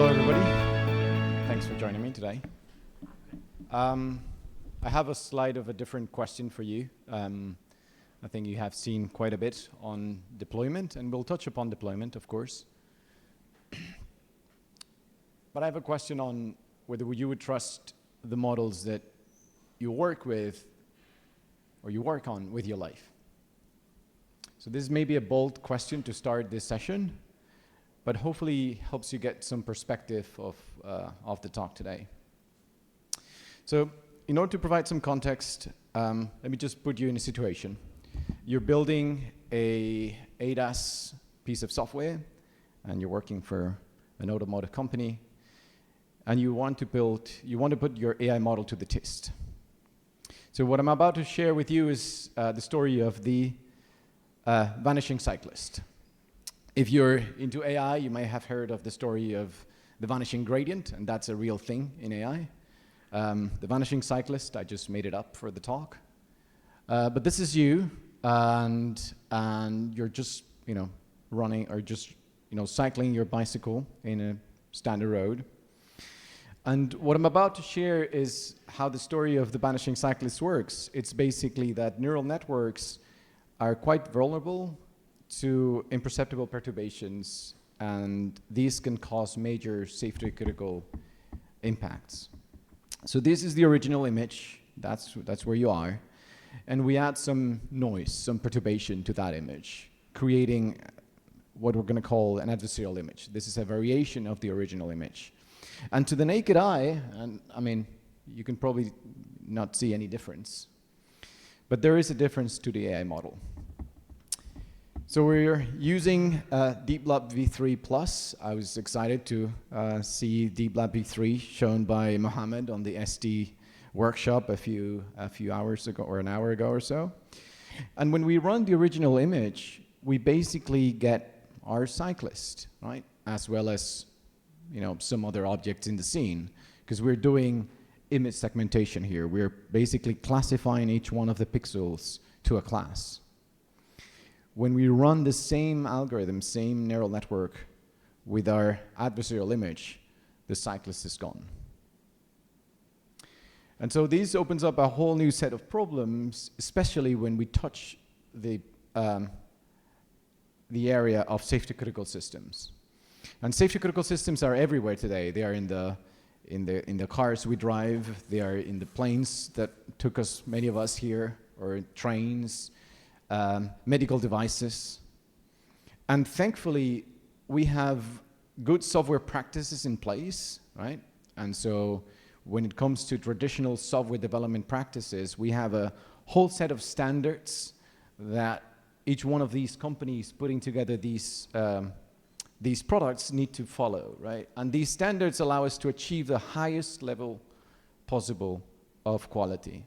Hello, everybody. Thanks for joining me today. I have a slide of a different question for you. I think you have seen quite a bit on deployment, and we'll touch upon deployment, of course. But I have a question on whether you would trust the models that you work with or you work on with your life. So this may be a bold question to start this session, but hopefully helps you get some perspective of the talk today. So in order to provide some context, let me just put you in a situation. You're building a ADAS piece of software, and you're working for an automotive company, and you want to put your AI model to the test. So what I'm about to share with you is the story of the vanishing cyclist. If you're into AI, you may have heard of the story of the vanishing gradient, and that's a real thing in AI. The vanishing cyclist, I just made it up for the talk. But this is you, and you're just, running or just, cycling your bicycle in a standard road. And what I'm about to share is how the story of the vanishing cyclist works. It's basically that neural networks are quite vulnerable to imperceptible perturbations, and these can cause major safety critical impacts. So this is the original image. That's where you are. And we add some noise, some perturbation to that image, creating what we're going to call an adversarial image. This is a variation of the original image. And to the naked eye, and I mean, you can probably not see any difference, but there is a difference to the AI model. So we're using DeepLab v3+. I was excited to see DeepLab v3 shown by Mohammed on the SD workshop a few hours ago, or an hour ago or so. And when we run the original image, we basically get our cyclist, right? As well as some other objects in the scene, because we're doing image segmentation here. We're basically classifying each one of the pixels to a class. When we run the same algorithm, same neural network with our adversarial image, the cyclist is gone. And so this opens up a whole new set of problems, especially when we touch the area of safety critical systems. And safety critical systems are everywhere today. They are in the cars we drive. They are in the planes that took us, many of us here, or trains, medical devices. And thankfully, we have good software practices in place, right? And so when it comes to traditional software development practices, we have a whole set of standards that each one of these companies putting together these products need to follow, right? And these standards allow us to achieve the highest level possible of quality.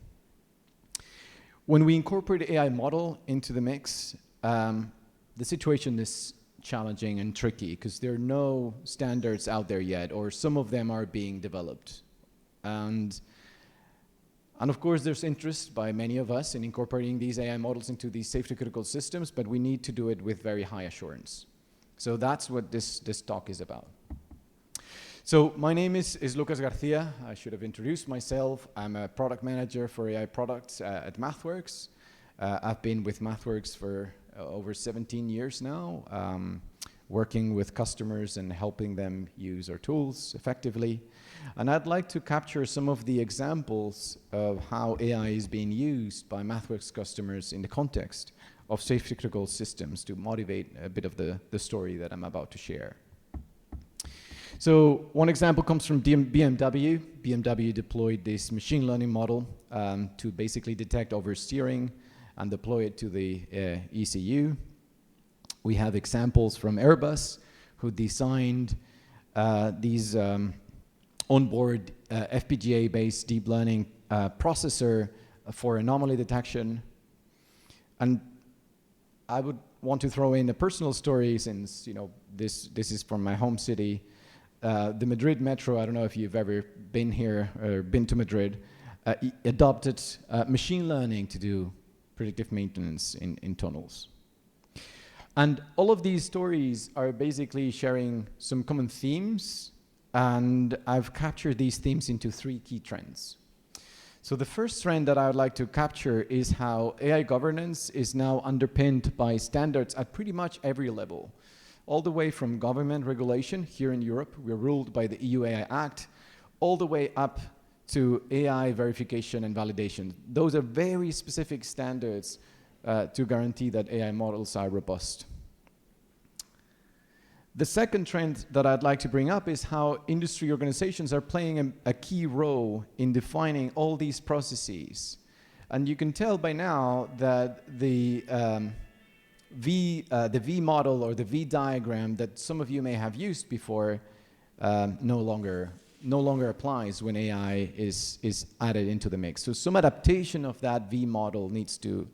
When we incorporate the AI model into the mix, the situation is challenging and tricky because there are no standards out there yet, or some of them are being developed. And of course, there's interest by many of us in incorporating these AI models into these safety critical systems, but we need to do it with very high assurance. So that's what this talk is about. So my name is Lucas Garcia. I should have introduced myself. I'm a product manager for AI products at MathWorks. I've been with MathWorks for over 17 years now, working with customers and helping them use our tools effectively. And I'd like to capture some of the examples of how AI is being used by MathWorks customers in the context of safety critical systems to motivate a bit of the story that I'm about to share. So one example comes from BMW. BMW deployed this machine learning model to basically detect oversteering and deploy it to the ECU. We have examples from Airbus, who designed these onboard FPGA-based deep learning processor for anomaly detection. And I would want to throw in a personal story since this is from my home city. The Madrid Metro, I don't know if you've ever been here or been to Madrid, adopted machine learning to do predictive maintenance in tunnels. And all of these stories are basically sharing some common themes And I've captured these themes into 3 key trends. So the first trend that I would like to capture is how AI governance is now underpinned by standards at pretty much every level. All the way from government regulation. Here in Europe, we're ruled by the EU AI Act, all the way up to AI verification and validation. Those are very specific standards to guarantee that AI models are robust. The second trend that I'd like to bring up is how industry organizations are playing a key role in defining all these processes. And you can tell by now that the V model or the V diagram that some of you may have used before no longer applies when AI is added into the mix. So some adaptation of that V model needs to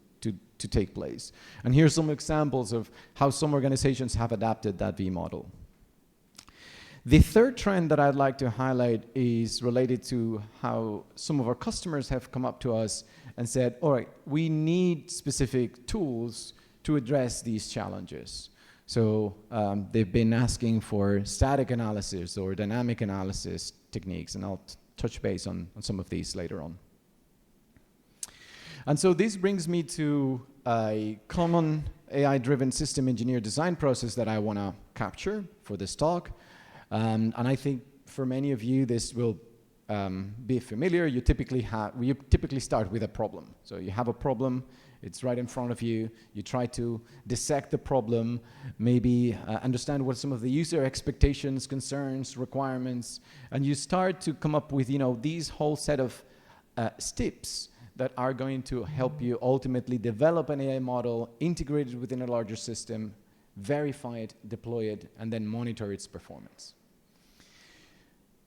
take place. And here's some examples of how some organizations have adapted that V model. The third trend that I'd like to highlight is related to how some of our customers have come up to us and said, all right, we need specific tools to address these challenges. So they've been asking for static analysis or dynamic analysis techniques, and I'll touch base on some of these later on. And so this brings me to a common AI-driven system engineer design process that I want to capture for this talk. And I think for many of you, this will be familiar. You typically start with a problem. So you have a problem, it's right in front of you. You try to dissect the problem, maybe understand what some of the user expectations, concerns, requirements, and you start to come up with these whole set of steps that are going to help you ultimately develop an AI model, integrate it within a larger system, verify it, deploy it, and then monitor its performance.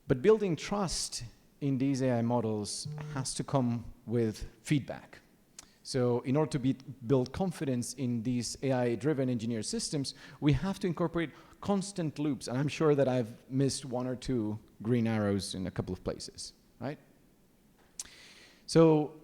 But building trust in these AI models has to come with feedback. So in order to build confidence in these AI-driven engineered systems, we have to incorporate constant loops. And I'm sure that I've missed 1 or 2 green arrows in a couple of places, right? So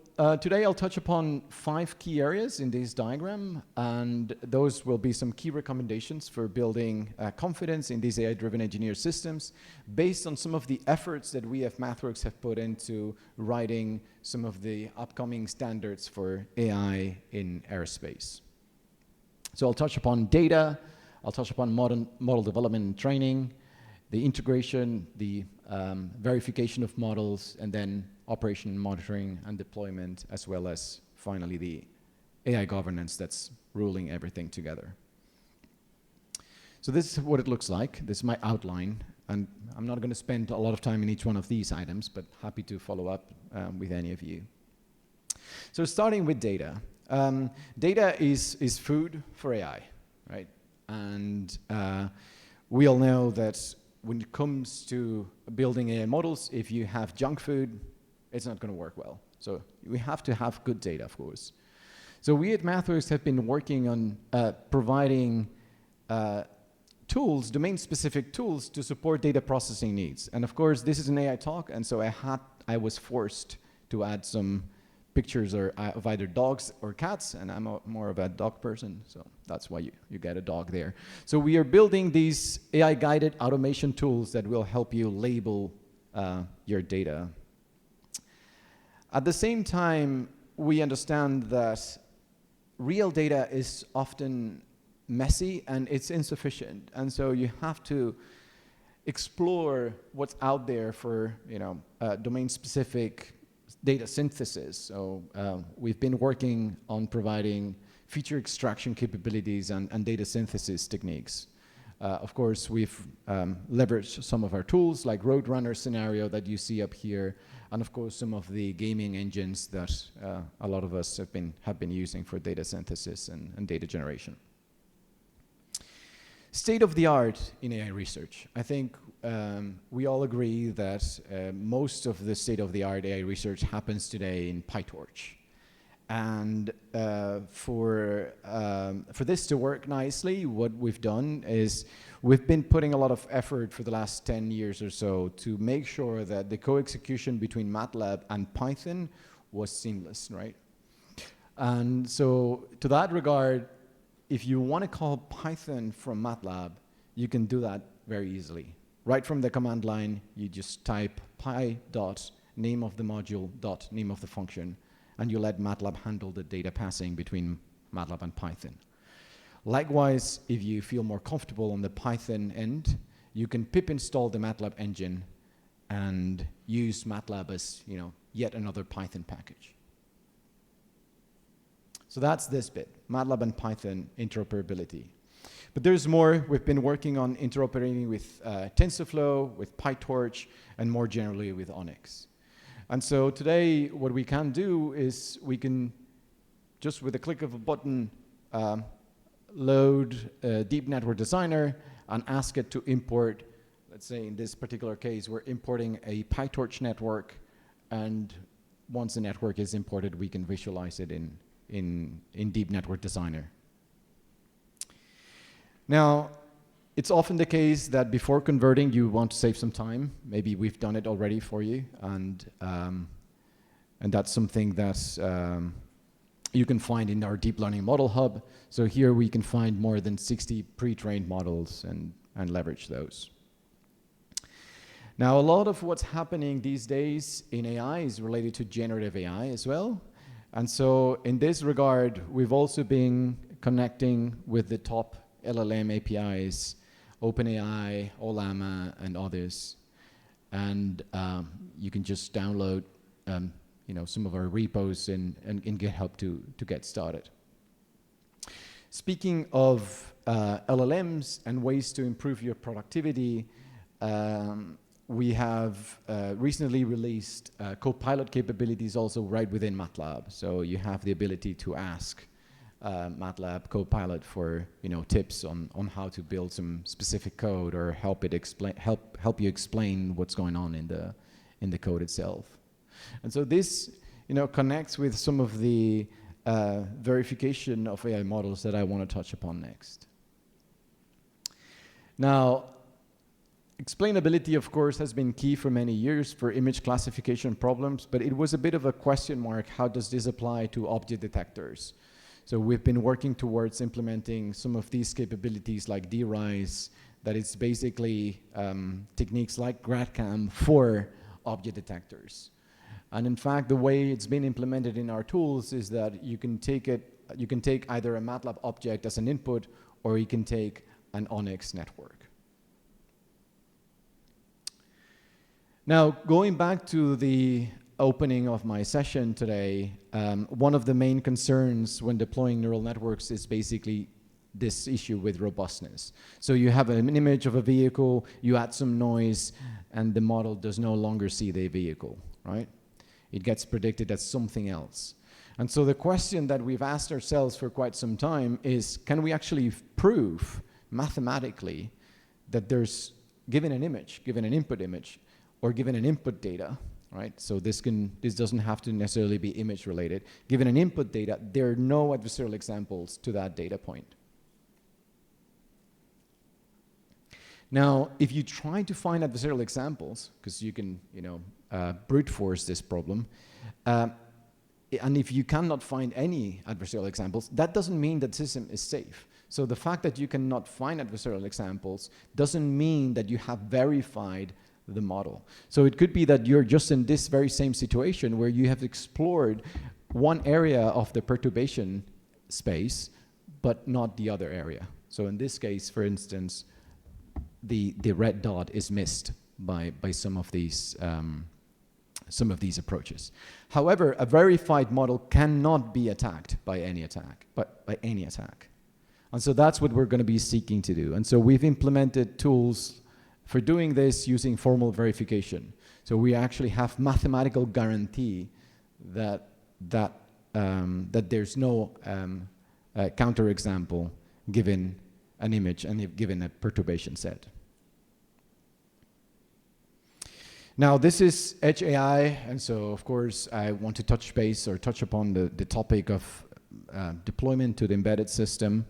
today I'll touch upon 5 key areas in this diagram, and those will be some key recommendations for building confidence in these AI-driven engineered systems based on some of the efforts that we at MathWorks have put into writing some of the upcoming standards for AI in aerospace. So I'll touch upon data, I'll touch upon model development and training, the integration, the verification of models, and then operation, monitoring, and deployment, as well as, finally, the AI governance that's ruling everything together. So this is what it looks like. This is my outline. And I'm not going to spend a lot of time in each one of these items, but happy to follow up with any of you. So starting with data. Data is food for AI, right? And we all know that when it comes to building AI models, if you have junk food, it's not going to work well. So we have to have good data, of course. So we at MathWorks have been working on providing tools, domain-specific tools, to support data processing needs. And of course, this is an AI talk, and so I was forced to add some pictures of either dogs or cats, and I'm more of a dog person, so that's why you get a dog there. So we are building these AI-guided automation tools that will help you label your data. At the same time, we understand that real data is often messy and it's insufficient, and so you have to explore what's out there for domain-specific data synthesis. So we've been working on providing feature extraction capabilities and data synthesis techniques. Of course, we've leveraged some of our tools like Roadrunner scenario that you see up here, and of course some of the gaming engines that a lot of us have been using for data synthesis and data generation. State of the art in AI research. I think we all agree that most of the state of the art AI research happens today in PyTorch. And for this to work nicely, what we've done is we've been putting a lot of effort for the last 10 years or so to make sure that the co-execution between MATLAB and Python was seamless, right? And so to that regard, if you want to call Python from MATLAB, you can do that very easily. right from the command line, you just type py dot name of the module dot name of the function, and you let MATLAB handle the data passing between MATLAB and Python. Likewise, if you feel more comfortable on the Python end, you can pip install the MATLAB engine and use MATLAB as, yet another Python package. So that's this bit, MATLAB and Python interoperability. But there's more. We've been working on interoperating with TensorFlow, with PyTorch, and more generally with ONNX. And so today, what we can do is we can, just with a click of a button, load a Deep Network Designer and ask it to import, let's say in this particular case, we're importing a PyTorch network, and once the network is imported, we can visualize it in Deep Network Designer. Now, it's often the case that before converting, you want to save some time. Maybe we've done it already for you, and that's something that you can find in our Deep Learning Model Hub. So here we can find more than 60 pre-trained models and leverage those. Now, a lot of what's happening these days in AI is related to generative AI as well. And so in this regard, we've also been connecting with the top LLM APIs, OpenAI, Ollama, and others. And you can just download some of our repos in GitHub to get started. Speaking of LLMs and ways to improve your productivity, we have recently released Copilot capabilities also right within MATLAB. So you have the ability to ask MATLAB Copilot for tips on how to build some specific code or help you explain what's going on in the code itself. And so this connects with some of the verification of AI models that I want to touch upon next. Now, explainability, of course, has been key for many years for image classification problems, but it was a bit of a question mark. How does this apply to object detectors? So we've been working towards implementing some of these capabilities like DRISE, that it's basically techniques like GradCam for object detectors. And in fact, the way it's been implemented in our tools is that you can take either a MATLAB object as an input, or you can take an ONNX network. Now, going back to the opening of my session today, one of the main concerns when deploying neural networks is basically this issue with robustness. So you have an image of a vehicle, you add some noise, and the model does no longer see the vehicle, right? It gets predicted as something else. And so the question that we've asked ourselves for quite some time is, can we actually prove mathematically that there's, given an image, given an input image, or given an input data, right? So this doesn't have to necessarily be image related. Given an input data, there are no adversarial examples to that data point. Now, if you try to find adversarial examples, because you can, brute force this problem, and if you cannot find any adversarial examples, that doesn't mean that the system is safe. So the fact that you cannot find adversarial examples doesn't mean that you have verified the model. So it could be that you're just in this very same situation where you have explored one area of the perturbation space, but not the other area. So in this case, for instance, the red dot is missed by some of these approaches. However, a verified model cannot be attacked by any attack, And so that's what we're going to be seeking to do. And so we've implemented tools for doing this using formal verification. So we actually have mathematical guarantee that there's no counterexample given an image and given a perturbation set. Now, this is EDGE AI, and so of course I want to touch upon the topic of deployment to the embedded system.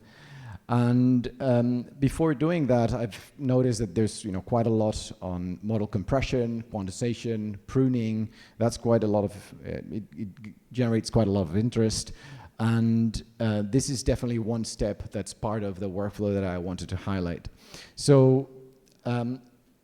And before doing that, I've noticed that there's quite a lot on model compression, quantization, pruning. That's quite a lot of, it generates quite a lot of interest. And this is definitely one step that's part of the workflow that I wanted to highlight. So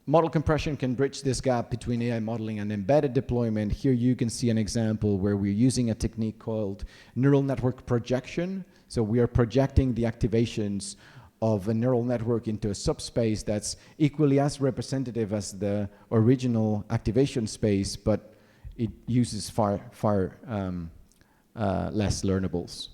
model compression can bridge this gap between AI modeling and embedded deployment. Here you can see an example where we're using a technique called neural network projection. So we are projecting the activations of a neural network into a subspace that's equally as representative as the original activation space, but it uses far less learnables.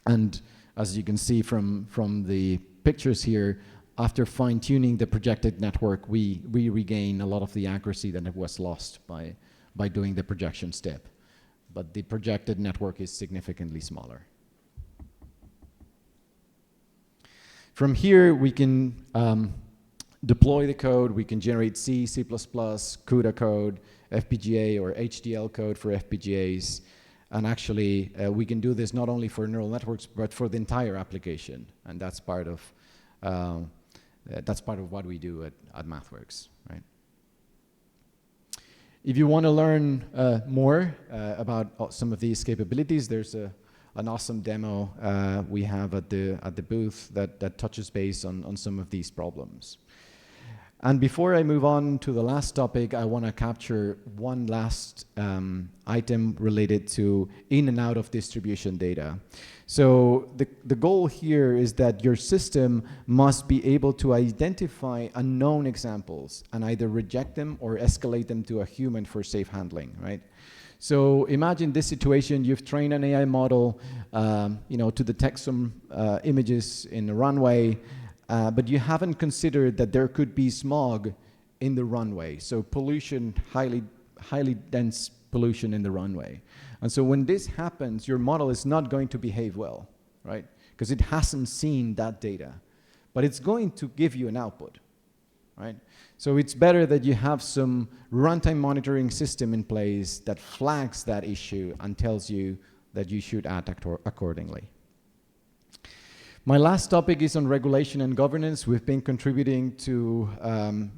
And as you can see from the pictures here, after fine-tuning the projected network, we regain a lot of the accuracy that was lost by doing the projection step. But the projected network is significantly smaller. From here, we can deploy the code. We can generate C, C++, CUDA code, FPGA or HDL code for FPGAs. And actually, we can do this not only for neural networks, but for the entire application. And that's part of what we do at MathWorks, right? If you want to learn more about some of these capabilities, there's an awesome demo we have at the booth that touches base on some of these problems. And before I move on to the last topic, I want to capture one last item related to in and out of distribution data. So the goal here is that your system must be able to identify unknown examples and either reject them or escalate them to a human for safe handling, right? So imagine this situation: you've trained an AI model, to detect some images in a runway, but you haven't considered that there could be smog in the runway. So pollution, highly dense pollution in the runway. And so when this happens, your model is not going to behave well, right? Because it hasn't seen that data, but it's going to give you an output, right? So it's better that you have some runtime monitoring system in place that flags that issue and tells you that you should act accordingly. My last topic is on regulation and governance. We've been contributing to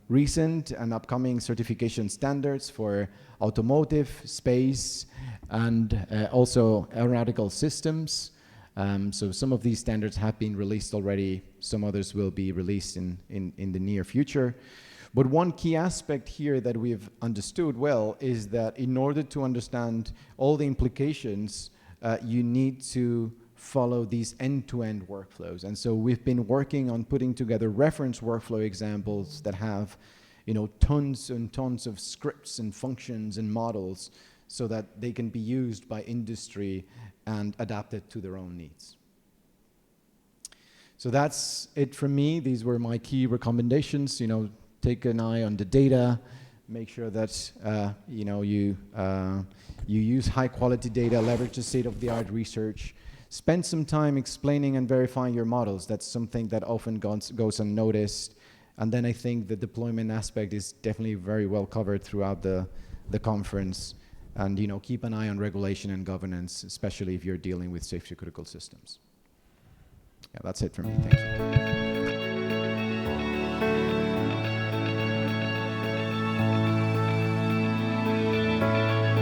recent and upcoming certification standards for automotive, space, and also aeronautical systems. So some of these standards have been released already. Some others will be released in the near future. But one key aspect here that we've understood well is that in order to understand all the implications, you need to follow these end-to-end workflows. And so we've been working on putting together reference workflow examples that have, tons and tons of scripts and functions and models so that they can be used by industry and adapted to their own needs. So that's it from me. These were my key recommendations. Take an eye on the data, make sure that you use high-quality data, leverage the state-of-the-art research, spend some time explaining and verifying your models. That's something that often goes unnoticed. And then I think the deployment aspect is definitely very well covered throughout the conference. And keep an eye on regulation and governance, especially if you're dealing with safety-critical systems. Yeah, that's it for me. Thank you.